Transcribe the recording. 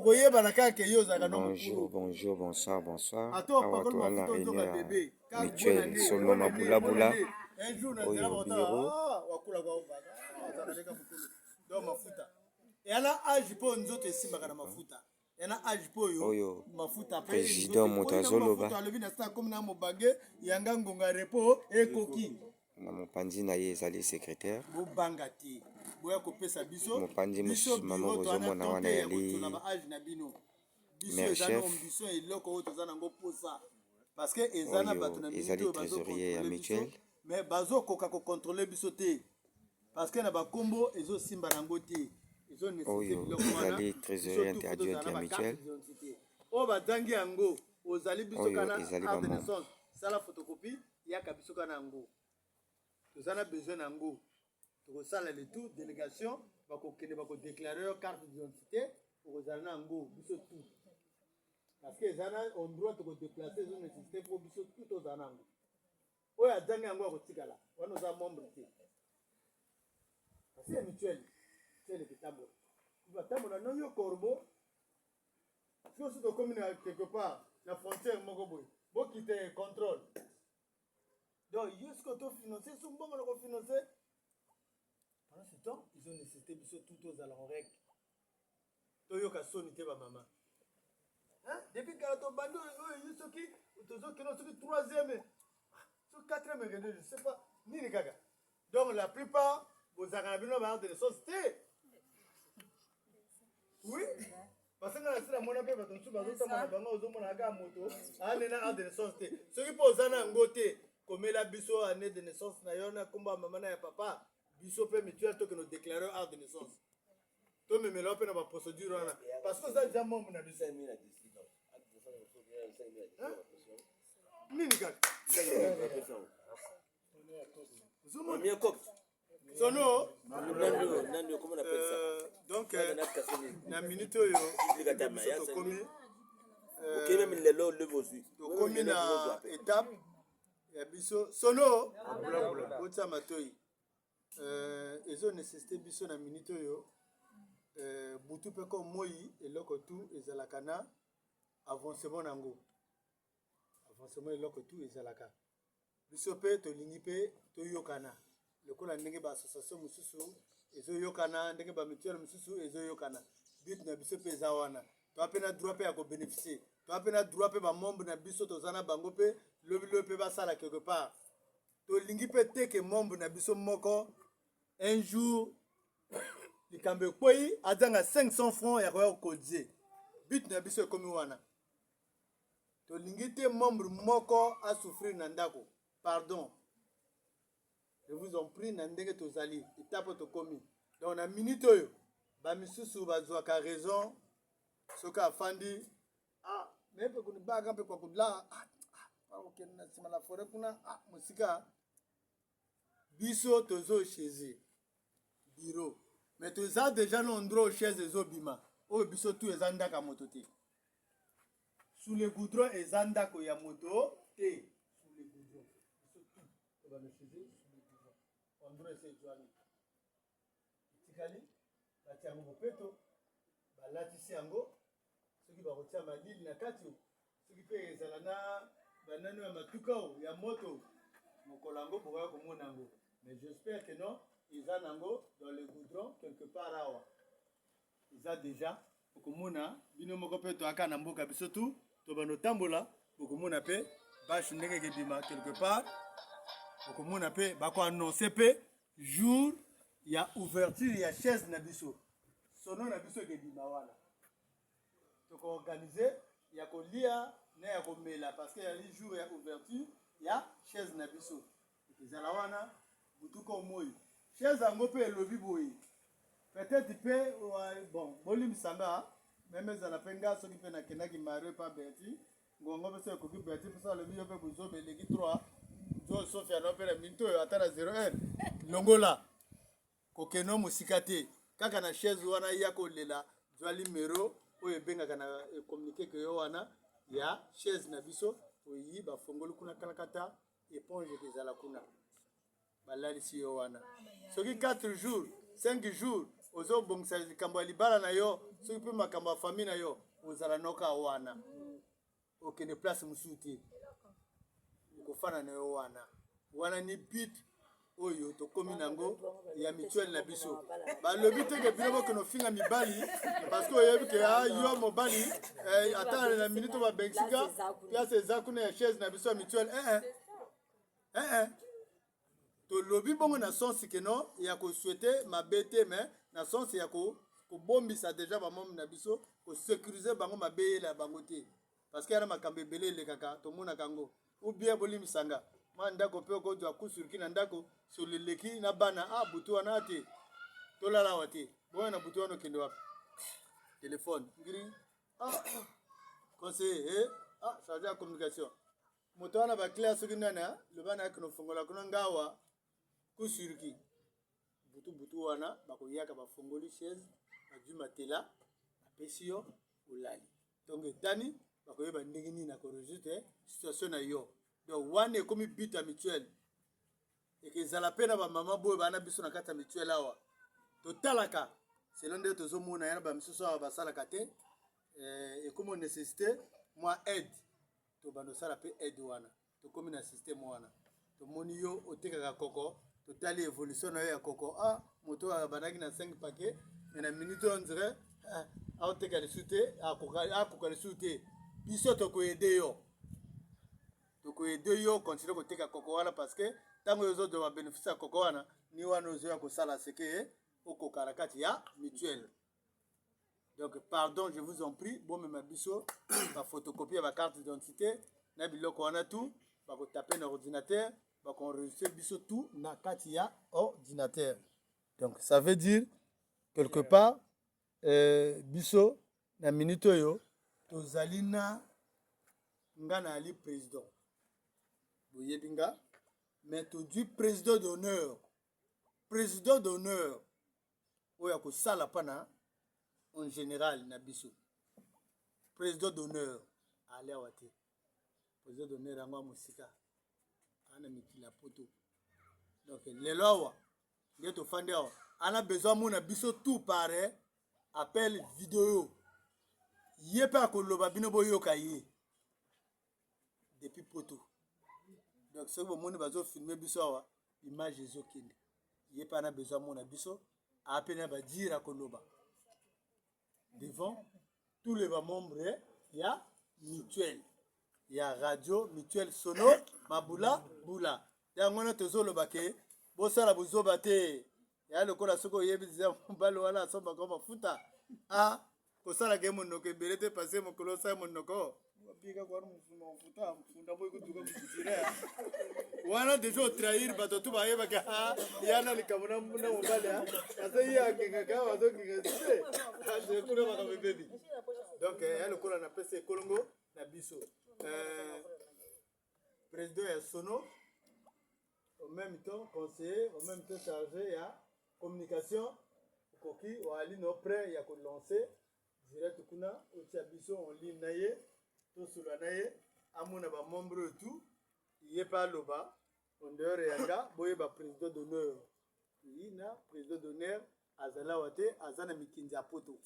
Bonjour, bonjour, bonsoir, bonsoir. Awato à la réunion mutuelle solo mabula bula. Oyo bureau. Oyo président Motazoloba. Na mopanzi na ye ezali secrétaire. Mopanzi mama bozomona wana yali maire chef. Oyo ezali trésorier ya mutuelle. Mais bazo koka ko contrôler biso te parce que na bakombo ezo simba nango te. Oyo ezali trésorier adjoint ya mutuelle. O badangi yango ozali biso kana acte de naissance sala photocopie yaka biso kana yango. Tozana besoin nango. Tokosala le tout délégation bakokende bakodéclarer carte d'identité okozala nango biso tout. Parce que ezana on doit te déplacer zo nécessité pour biso tout ozana nango. Oyo adangi yango akotikala wana oza membre te. Parce que mutuelle c'est le kitambo. Batambola non yo corbeau. Si on se commune quelque part la frontière moko boy. Bo quitter contrôle. Donc jusqu'au to financer son bon on financer. Pendant ce temps, ils ont nécessité biso tout aux allant règle. Toyoka sonité ba maman. Hein? Depuis que ton bando est qui tozo qui non troisième. Sur quatrième je sais pas ni les gaga. Donc la plupart vos arabino va de société. Oui. Parce que na sila mona pe ba tonsu ba zota mona bango ozomona ga moto. Anena a de société. Ce qui pose ana ngote comme la biso année de naissance na yona komba maman na ya papa. Biso pe mutuelle to que nous déclarons acte de naissance. To me melo pe na ba procédure wana parce que ça déjà membre na biso 5000 à 10 ans. Nini kaka? Sono donc na minute oyo komi na étape ya biso sono botsa matoi ezo nécessité biso na minute oyo butu pe ko moi eloko tu ezalaka na avancement nango avancement eloko tu ezalaka biso pe tolingi pe toyokana lokola ndenge ba association mususu ezoyokana ndenge ba mutuelle mususu ezoyokana but na biso pe eza wana to apena droit pe ya ko bénéficier to apena droit pe ba membre na biso tozana bango pe lobi pe basala quelque part tolingi pe te ke membre na biso moko un jour likambe kwei azanga 500 francs ya koya kodie but na biso ekomi wana tolingi te membre moko a souffrir na ndako pardon. Je vous en prie, n'andenge tozali, étape tokomi. Donc na minute oyo, ba misusu bazwaka raison, soka afandi, mais pe kuni baga pe kwa kudla, ok na sima la forêt kuna, musika, biso tozo chez bureau. Mais toza déjà l'endroit chez ezo bima, o biso tout ezanda ka moto te. Sous le goudron ezanda ko ya moto te. Sous le goudron, biso tout, on va le chez André Sejuani. Tikali, batiango bopeto, balatisi yango, soki bakotia malili na kati, soki pe ezala na banano ya matuka ya moto, mokolango bokoya komona yango. Mais j'espère que non, ils ont nango dans le goudron quelque part awa. Ils ont déjà bokomona bino moko pe to aka na mboka biso tu, to bano tambola, bokomona pe bash ndenge ke bima quelque part. Bokomona pe bako annoncer pe jour ya ouverture ya chaise na biso sono na biso ke bima wana to ko organiser ya ko lia na ya ko mela parce que ya li jour ya ouverture ya chaise na biso ezala wana butuko moi chaise ango pe lobi boyi peut-être pe bon bolim sanga même ezala penga soki pe na kenaki mare pa Berti ngongo pe so ko ki Berti pe so lobi yo pe buzo be leki 3 jo Sofia no pe la minto atana 01 longola kokeno musikate kaka na chaise wana ya ko lela zwali mero oyo benga na communiquer que yo wana ya chaise na biso oyi ba fongoli kuna kalakata éponge kezala kuna balali si yo wana soki 4 jours 5 jours ozo bongisa likambo ya libala na yo soki mpe makambo ya famille na yo ozala noka wana okende place mosusu te okofana na yo wana ni but oyo tokomi nango ya mutuelle na biso balobi teke bino bokende ofinga mibali parce que oyebi ke yo mobali ata na minute oyo babengisika place eza kuna ya chaise na biso ya mutuelle tolobi bongo na sensi ke no ya kosouhaite mabe te mais na sensi ya kobombisa deja bamombe na biso kosécurize bango mabe yela bango te parce que yana makambo ebele elekaka tomonaka yango ou bien bolimisanga mwa ndako mpe okozwa kusurki na ndako soleleki na bana butu wana te tolala awa te boyo na butu wana okende wapi telefone ngiri conseiller charge ya communication moto wana baclere soki nani loba na yake nofongola kuna ngawa kusurki butu wana bakoyaka bafongoli chaise bazwi matela apesi yo olali donc etani bakoyeba ndenge nini nakoregistre situation na yo donc wana ekomi but ya mutuelle ekezala mpe na bamama boyo bana biso na kati ya mutuelle awa totalaka selon nde tozomona yana bamisusu awa basalaka te ekomi nécessité mwa aide tobanda osala mpe aide wana tokomi na systeme wana tomoni yo otekaka koko totali évolution na yo ya koko moto abandaki na 5 paquet mais na minute on dirait aoteka lisu te akoka lisu te biso tokoyede yo continue koteka koko wana parce que ntango yo ozodwa babénéfice ya koko wana ni wana ozoya kosala seke okoka na kati ya mutuelle. Donc pardon, je vous en prie, bomema biso bafotocopie ya bacarte d'identité na biloko wana tout bakotape na ordinateur bakoenregistre biso tout na kati ya ordinateur. Donc ça veut dire quelque part biso na minute oyo tozali na nga na ali président boyebi nga mais todwi président d'honneur oyo akosala mpana en général na biso président d'honneur ale awa te président d'honneur yango ya mosika ana mikili ya poto donc lelo awa nde tofandi awa ana besoin mona biso tout pare appel vidéo ye mpe akoloba bino boyoka ye depuis poto donc soki bomoni bazofilme biso awa image ezokende ye mpe ana besoin mona biso ape na badire akoloba devant tous les membres ya mutuelle ya radio mutuelle sono mabula bula yango wana tozoloba ke bosala bozoba te ya lokola soki oyebi diza mobali wana asombaka mafuta kosalaka ye monoko ebele te pase mokolo osala monoko bapika kwana mafuta mfunda boyi kutuka mokutire wana deja otrahir bato tu bayebaka yana likambo na mobali asa ye akengaka bazokenge te kuna makambo ebebi donc ya lokola na pesa ekolongo na biso président ya sono en même temps conseiller en même temps chargé ya communication okoki oali no prêt ya kolancer direct kuna otia biso en ligne na ye tosula na ye amona bamembre oyo tout ye mpe aloba en dehors yanga boyeba président d'honneur yina président d'honneur azala awa te aza na mikindi ya poto